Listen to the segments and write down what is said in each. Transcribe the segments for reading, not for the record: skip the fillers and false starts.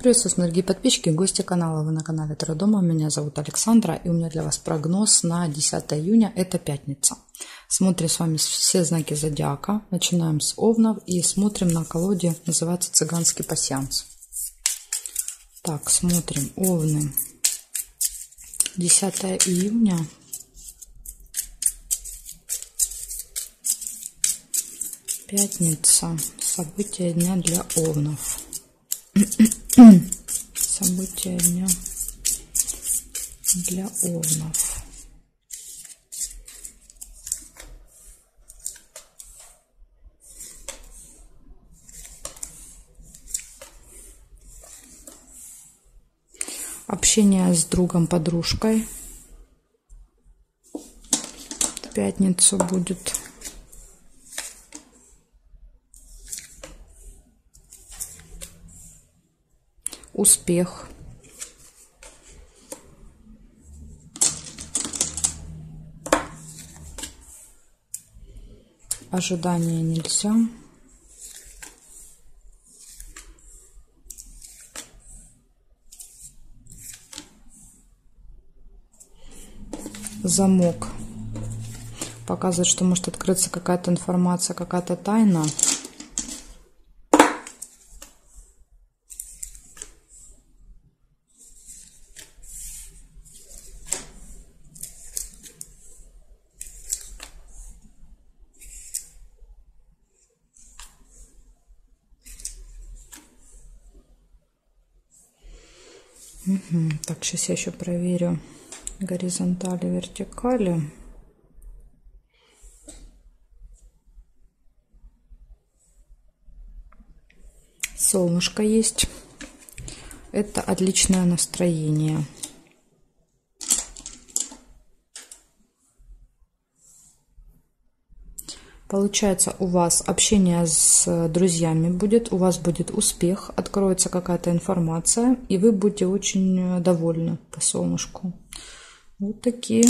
Приветствую, дорогие подписчики, гости канала. Вы на канале Таро Дома. Меня зовут Александра, и у меня для вас прогноз на 10 июня. Это пятница. Смотрим с вами все знаки зодиака. Начинаем с Овнов и смотрим на колоде, называется «Цыганский пасьянс». Так, смотрим. Овны. 10 июня. Пятница. События дня для Овнов. События дня для Овнов. Общение с другом, подружкой. В пятницу будет. Успех. Ожидания нельзя. Замок. Показывает, что может открыться какая-то информация, какая-то тайна. Так, сейчас я еще проверю горизонтали, вертикали. Солнышко есть. Это отличное настроение. Получается, у вас общение с друзьями будет, у вас будет успех, откроется какая-то информация, и вы будете очень довольны по солнышку. Вот такие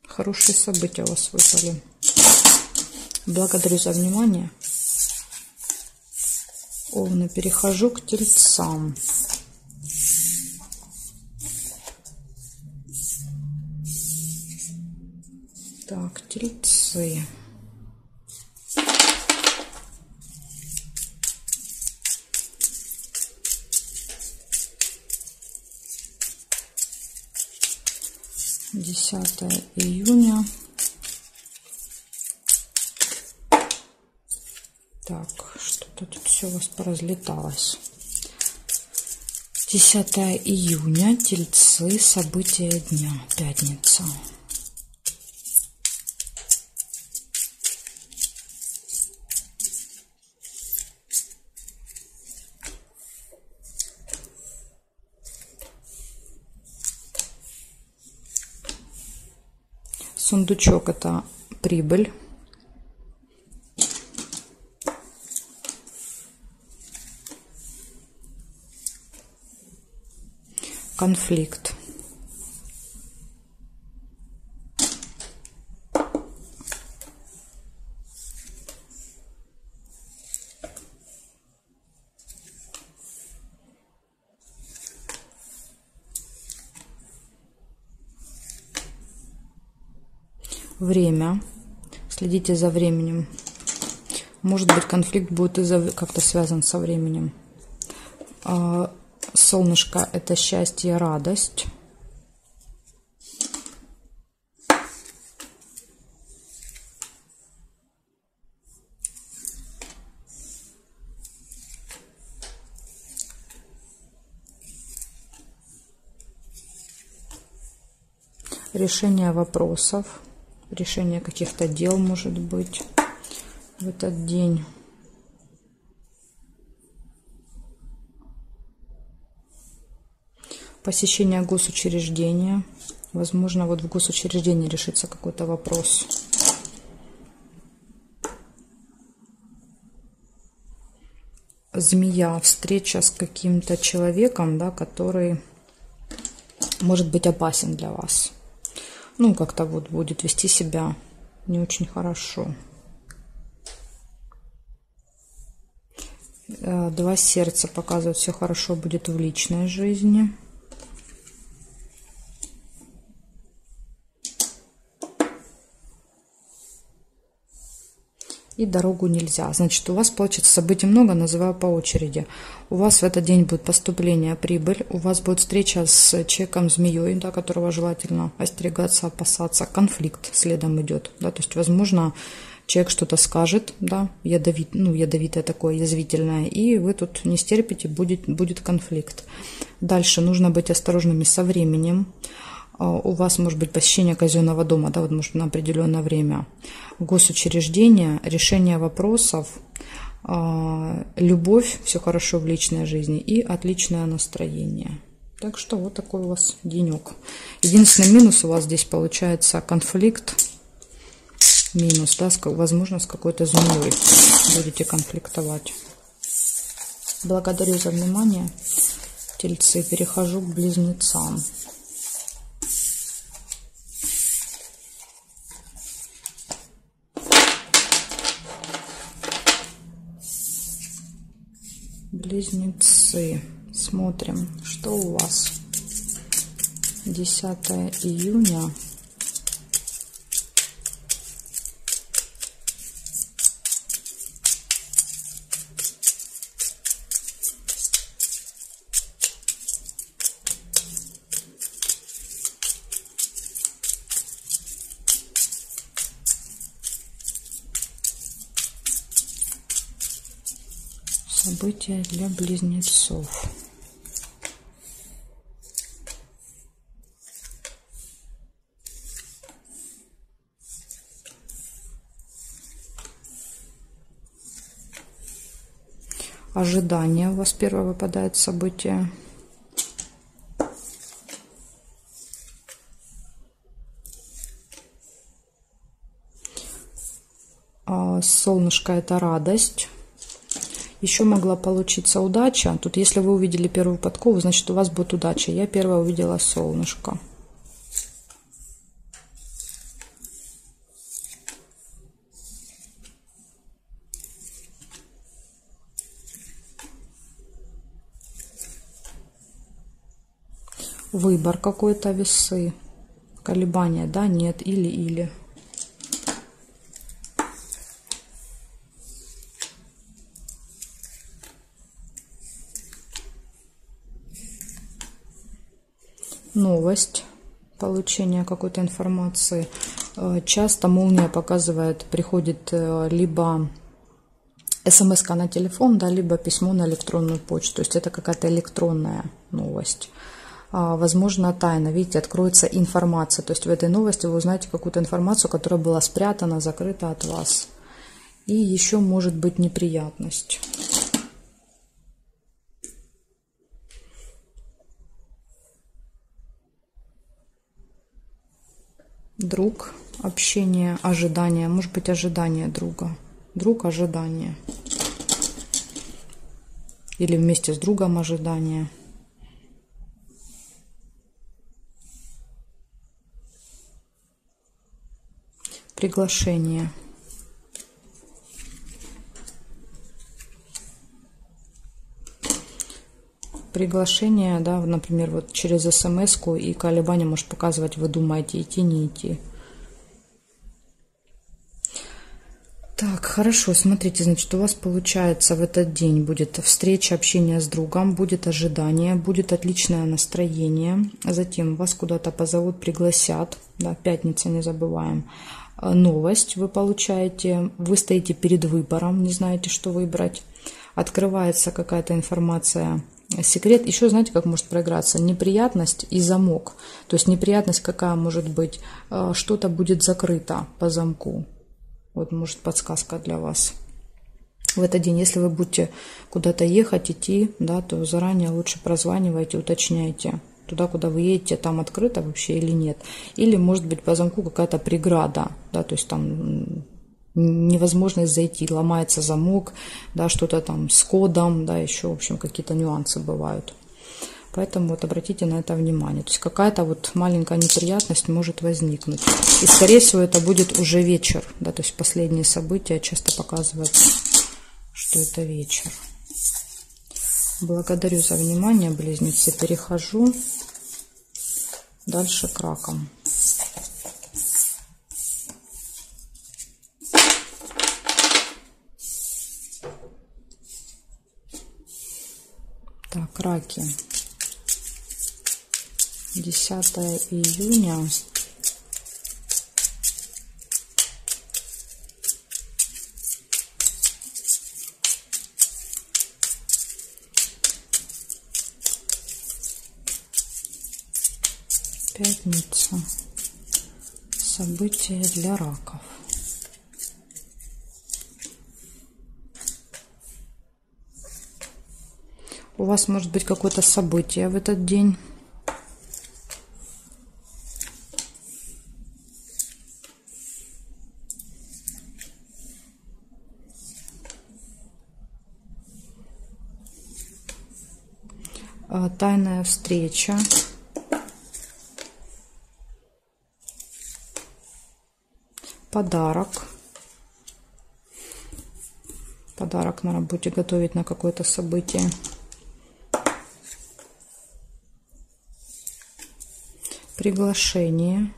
хорошие события у вас выпали. Благодарю за внимание. Овны, перехожу к тельцам. Так, тельцы. Десятое июня. Так, что-то тут все у вас поразлеталось. 10 июня, тельцы, события дня, пятница. Сундучок — это прибыль. Конфликт. Время. Следите за временем. Может быть, конфликт будет как-то связан со временем. Солнышко — это счастье, радость. Решение вопросов. Решение каких-то дел, может быть, в этот день. Посещение госучреждения. Возможно, вот в госучреждении решится какой-то вопрос. Змея. Встреча с каким-то человеком, да, который может быть опасен для вас. Ну, как-то вот будет вести себя не очень хорошо. 2 сердца показывают, все хорошо будет в личной жизни. И дорогу нельзя. Значит, у вас получится событий много, называю по очереди. У вас в этот день будет поступление, прибыль. У вас будет встреча с человеком-змеей, да, которого желательно остерегаться, опасаться. Конфликт следом идет. Да, то есть, возможно, человек что-то скажет, да, ядовитое такое, язвительное, и вы тут не стерпите, будет конфликт. Дальше нужно быть осторожными со временем. У вас может быть посещение казенного дома, да, вот может на определенное время, госучреждения, решение вопросов, любовь, все хорошо в личной жизни и отличное настроение. Так что вот такой у вас денек. Единственный минус у вас здесь получается конфликт, минус, да, возможно, с какой-то змеей будете конфликтовать. Благодарю за внимание, тельцы. Перехожу к близнецам. Близнецы. Смотрим, что у вас. 10 июня. События для близнецов. Ожидание у вас первое выпадает событие. Солнышко — это радость. Еще могла получиться удача. Тут, если вы увидели первую подкову, значит, у вас будет удача. Я первая увидела солнышко. Выбор какой-то, весы. Колебания, да, нет, или. Новость, получение какой-то информации. Часто молния показывает, приходит либо смс-ка на телефон, да, либо письмо на электронную почту. То есть это какая-то электронная новость. Возможно, тайна. Видите, откроется информация. То есть в этой новости вы узнаете какую-то информацию, которая была спрятана, закрыта от вас. И еще может быть неприятность. Друг, общение, ожидание. Может быть, ожидание друга. Друг, ожидание. Или вместе с другом ожидание. Приглашение. Приглашение, да, например, вот через смс-ку, и колебание может показывать, вы думаете, идти, не идти. Так, хорошо, смотрите, значит, у вас получается в этот день будет встреча, общение с другом, будет ожидание, будет отличное настроение, затем вас куда-то позовут, пригласят, да, пятница, не забываем. Новость вы получаете, вы стоите перед выбором, не знаете, что выбрать, открывается какая-то информация, секрет. Еще знаете, как может проиграться? Неприятность и замок. То есть неприятность какая может быть? Что-то будет закрыто по замку. Вот может подсказка для вас. В этот день, если вы будете куда-то ехать, идти, да, то заранее лучше прозванивайте, уточняйте. Туда, куда вы едете, там открыто вообще или нет. Или может быть по замку какая-то преграда, да, то есть там невозможность зайти, ломается замок, да, что-то там с кодом, да, еще, в общем, какие-то нюансы бывают. Поэтому вот обратите на это внимание. То есть какая-то вот маленькая неприятность может возникнуть. И, скорее всего, это будет уже вечер, да, то есть последние события часто показывают, что это вечер. Благодарю за внимание, близнецы. Перехожу дальше к ракам. Так, раки. 10 июня. Пятница. События для раков. У вас может быть какое-то событие в этот день. Тайная встреча. Подарок. Подарок на работе, готовить на какое-то событие. Приглашение.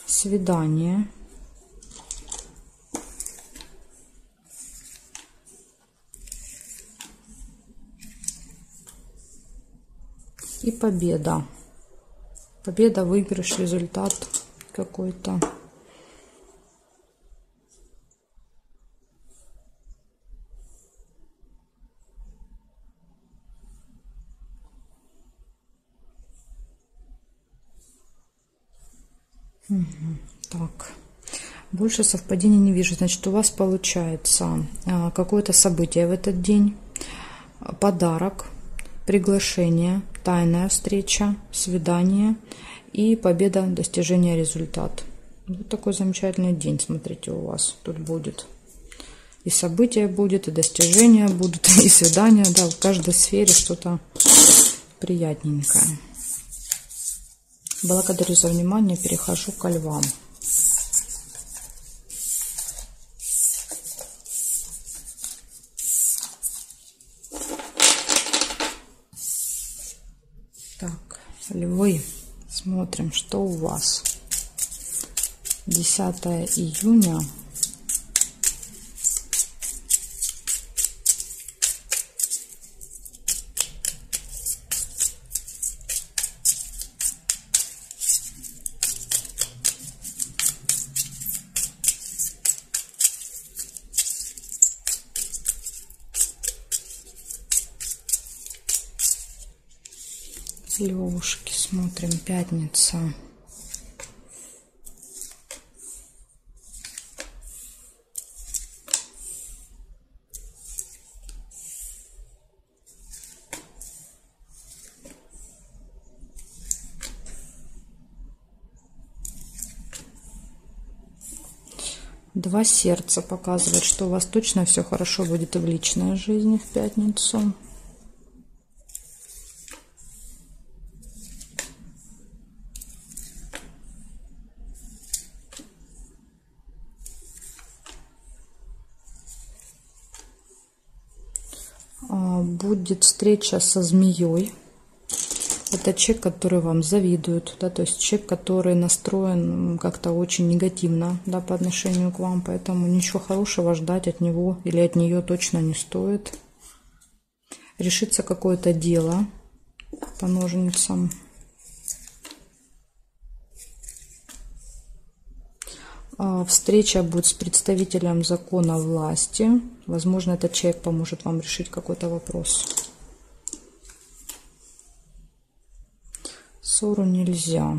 Свидание. И победа. Победа, выигрыш, результат какой-то. Так, больше совпадений не вижу. Значит, у вас получается какое-то событие в этот день, подарок, приглашение, тайная встреча, свидание и победа, достижение результата. Вот такой замечательный день, смотрите, у вас тут будет. И события будет, и достижения будут, и свидания, да, в каждой сфере что-то приятненькое. Благодарю за внимание, перехожу к львам. Так, львы, смотрим, что у вас. 10 июня. Левушки, смотрим, пятница. Два сердца показывает, что у вас точно все хорошо будет и в личной жизни в пятницу. Будет встреча со змеей. Это человек, который вам завидует, да, то есть человек, который настроен как-то очень негативно, да, по отношению к вам, поэтому ничего хорошего ждать от него или от нее точно не стоит. Решится какое-то дело по ножницам. Встреча будет с представителем закона власти. Возможно, этот человек поможет вам решить какой-то вопрос. Ссору нельзя.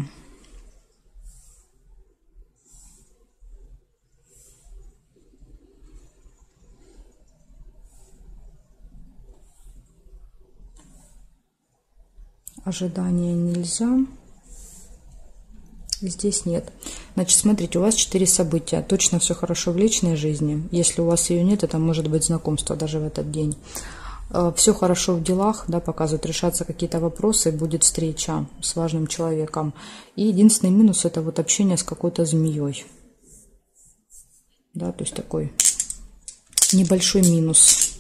Ожидания нельзя. Здесь нет. Значит, смотрите, у вас 4 события. Точно все хорошо в личной жизни. Если у вас ее нет, это может быть знакомство даже в этот день. Все хорошо в делах, да, показывают, решаться какие-то вопросы, будет встреча с важным человеком. И единственный минус — это вот общение с какой-то змеей. Да, то есть такой небольшой минус.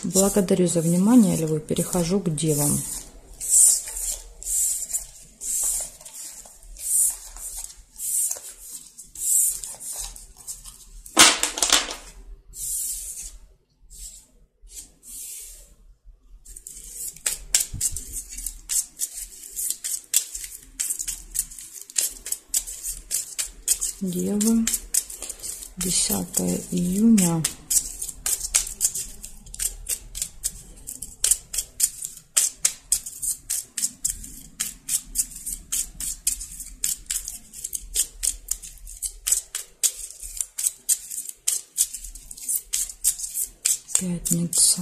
Благодарю за внимание, львы. Перехожу к девам. Девы, 10 июня. Пятница.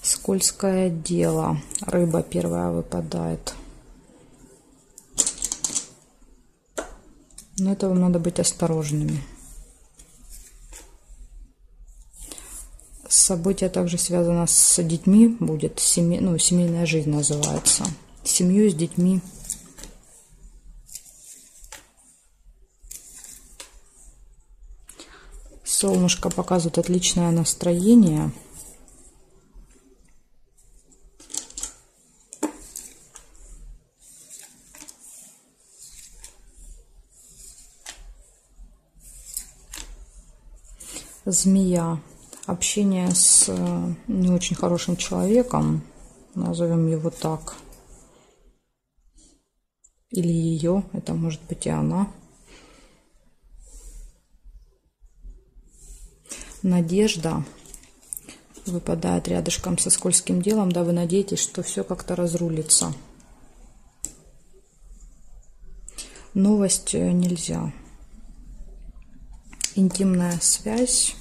Скользкое дело. Рыба первая выпадает. Но это вам надо быть осторожными. Событие также связано с детьми. Будет семейная жизнь называется. С семьей, с детьми. Солнышко показывает отличное настроение. Змея. Общение с не очень хорошим человеком, назовем его так. Или ее, это может быть и она. Надежда выпадает рядышком со скользким делом, да, вы надеетесь, что все как-то разрулится. Новость нельзя. Интимная связь.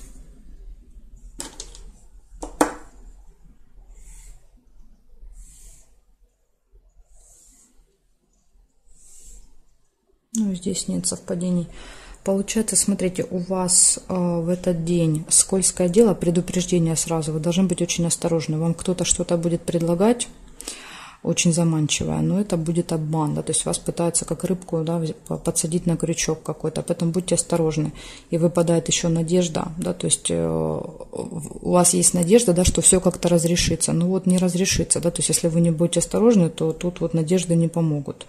Ну, здесь нет совпадений. Получается, смотрите, у вас в этот день скользкое дело, предупреждение сразу. Вы должны быть очень осторожны. Вам кто-то что-то будет предлагать, очень заманчивое, но это будет обман, да, то есть вас пытаются как рыбку, да, подсадить на крючок какой-то, поэтому будьте осторожны. И выпадает еще надежда, да, то есть у вас есть надежда, да, что все как-то разрешится, но вот не разрешится, да, то есть если вы не будете осторожны, то тут вот надежды не помогут.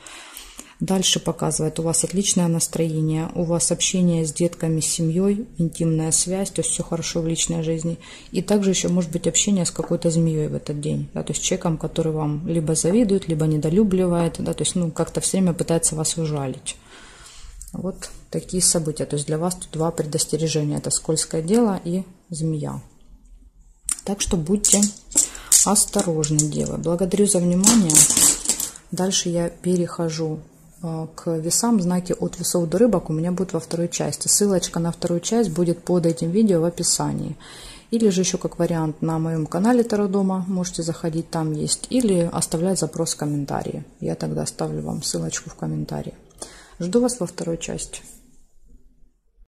Дальше показывает, у вас отличное настроение, у вас общение с детками, с семьей, интимная связь, то есть все хорошо в личной жизни. И также еще может быть общение с какой-то змеей в этот день, да, то есть человеком, который вам либо завидует, либо недолюбливает, да, то есть как-то все время пытается вас ужалить. Вот такие события. То есть для вас тут два предостережения. Это скользкое дело и змея. Так что будьте осторожны, девы. Благодарю за внимание. Дальше я перехожу к весам, знаки от весов до рыбок у меня будет во второй части. Ссылочка на вторую часть будет под этим видео в описании. Или же еще как вариант на моем канале Таро Дома, можете заходить, там есть. Или оставлять запрос в комментарии. Я тогда оставлю вам ссылочку в комментарии. Жду вас во второй части.